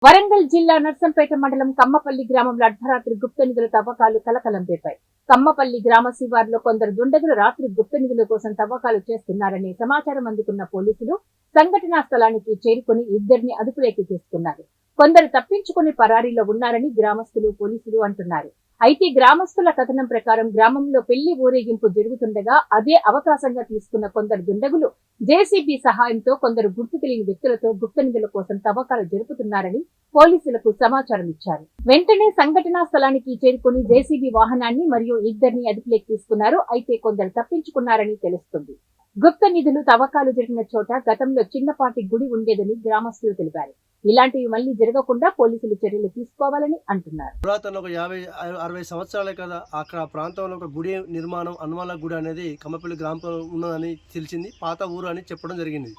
వరంగల్ జిల్లా నర్సంపేట మండలం కమ్మపల్లి గ్రామంలో అర్ధరాత్రి గుప్త నిధుల తవ్వకాలు కలకలం రేపాయి. కమ్మపల్లి గ్రామ శివారులో కొందరు దుండగులు రాత్రి గుప్త నిధుల కోసం తవ్వకాలు చేస్తున్నారనే సమాచారం అందుకున్న పోలీసులు సంఘటనా స్థలానికి చేరుకుని ఇద్దరిని అదుపులోకి తీసుకున్నారు. కొందరు తప్పించుకుని పరారీలో ఉన్నారని గ్రామస్తులు పోలీసులు అంటున్నారు. అయితే గ్రామస్తుల కథనం ప్రకారం గ్రామంలో పెళ్లి ఊరేగింపు జరుగుతుండగా అదే అవకాశంగా తీసుకున్న కొందరు దుండగులు జేసీబీ సహాయంతో కొందరు గుర్తు తెలియని వ్యక్తులతో గుప్త నిధుల కోసం తవ్వకాలు జరుపుతున్నారని పోలీసులకు సమాచారం ఇచ్చారు. వెంటనే సంఘటనా స్థలానికి చేరుకుని జేసీబీ వాహనాన్ని మరియు ఇద్దరిని అదుపులోకి తీసుకున్నారు. అయితే కొందరు తప్పించుకున్నారని తెలుస్తుంది. గుప్త నిధులు తవ్వకాలు జరిగిన చోట గతంలో చిన్నపాటి గుడి ఉండేదని గ్రామస్తులు తెలిపారు. ఇలాంటివి మళ్లీ జరగకుండా పోలీసులు చర్యలు తీసుకోవాలని అంటున్నారు. పురాతన ఒక 50-60 సంవత్సరాలే కదా అక్కడ ప్రాంతంలో ఒక గుడి నిర్మాణం హనుమాన్ల గుడి అనేది కమ్మపల్లి గ్రామంలో ఉన్నదని తెలిసింది. పాత ఊరు అని చెప్పడం జరిగింది.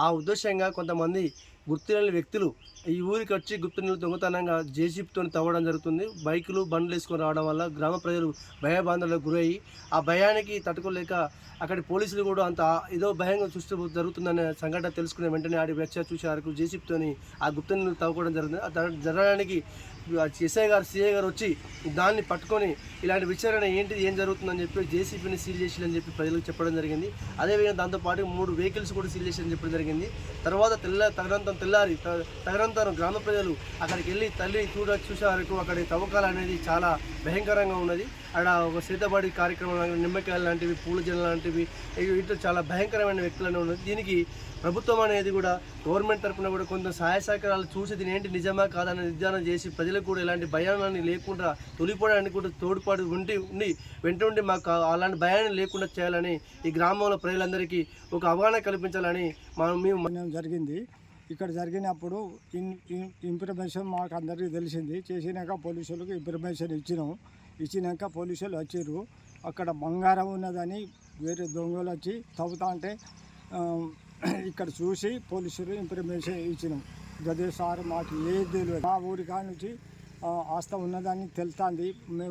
ఆ ఉద్దేశంగా కొంతమంది గుర్తులేని వ్యక్తులు ఈ ఊరికి వచ్చి గుప్త నిధులు దొంగతనంగా జేసీబీతో తవ్వడం జరుగుతుంది. బైకులు బండ్లు వేసుకొని రావడం వల్ల గ్రామ ప్రజలు భయబాంధలకు గురయ్యి ఆ భయానికి తట్టుకోలేక అక్కడి పోలీసులు కూడా అంత ఏదో భయంగా చూస్తూ జరుగుతుందనే సంఘటన తెలుసుకునే వెంటనే ఆడి వచ్చి చూసే వరకు జేసీబీతోని ఆ గుప్త నిధులు తవ్వుకోవడం జరుగుతుంది. జరగడానికి సిఐ గారు వచ్చి దాన్ని పట్టుకొని ఇలాంటి విచారణ ఏం జరుగుతుందని చెప్పి జేసీబీని సీల్ చేసి చెప్పి ప్రజలకు చెప్పడం జరిగింది. అదేవిధంగా దాంతోపాటు 3 వెహికల్స్ కూడా సీల్ చేసి చెప్పడం జరిగింది. తర్వాత తదనంతరం గ్రామ ప్రజలు అక్కడికి వెళ్ళి తల్లి చూసే వరకు అక్కడి తవ్వకాలు అనేది చాలా భయంకరంగా ఉన్నది. అక్కడ ఒక సీతబడి కార్యక్రమం, నిమ్మకాయలు లాంటివి, పూల జల్లు లాంటివి ఇటు చాలా భయంకరమైన వ్యక్తులనే ఉన్నది. దీనికి ప్రభుత్వం అనేది కూడా గవర్నమెంట్ తరఫున కూడా కొంత సహాయ సహకారాలు చూసి దీని ఏంటి నిజమా కాదని నిర్ధారణ చేసి ప్రజలకు కూడా ఎలాంటి భయాన్ని లేకుండా తొలిపోవడానికి కూడా తోడ్పాటు వెంటుండి మాకు అలాంటి భయాన్ని లేకుండా చేయాలని ఈ గ్రామంలో ప్రజలందరికీ ఒక అవగాహన కల్పించాలని మేము జరిగింది. ఇక్కడ జరిగినప్పుడు ఇన్ఫర్మేషన్ మాకు అందరికీ తెలిసింది. చేసినాక పోలీసులకు ఇన్ఫర్మేషన్ ఇచ్చినాక పోలీసులు వచ్చారు. అక్కడ బంగారం ఉన్నదని వేరే దొంగలు వచ్చి తవ్వుతా అంటే ఇక్కడ చూసి పోలీసులు ఇన్ఫర్మేషన్ ఇచ్చినాం. గదే సార్ మాకు ఏది తెలియదు. మా ఊరి కాడ నుంచి ఆస్తి ఉన్నదని తెలుస్తుంది. మేము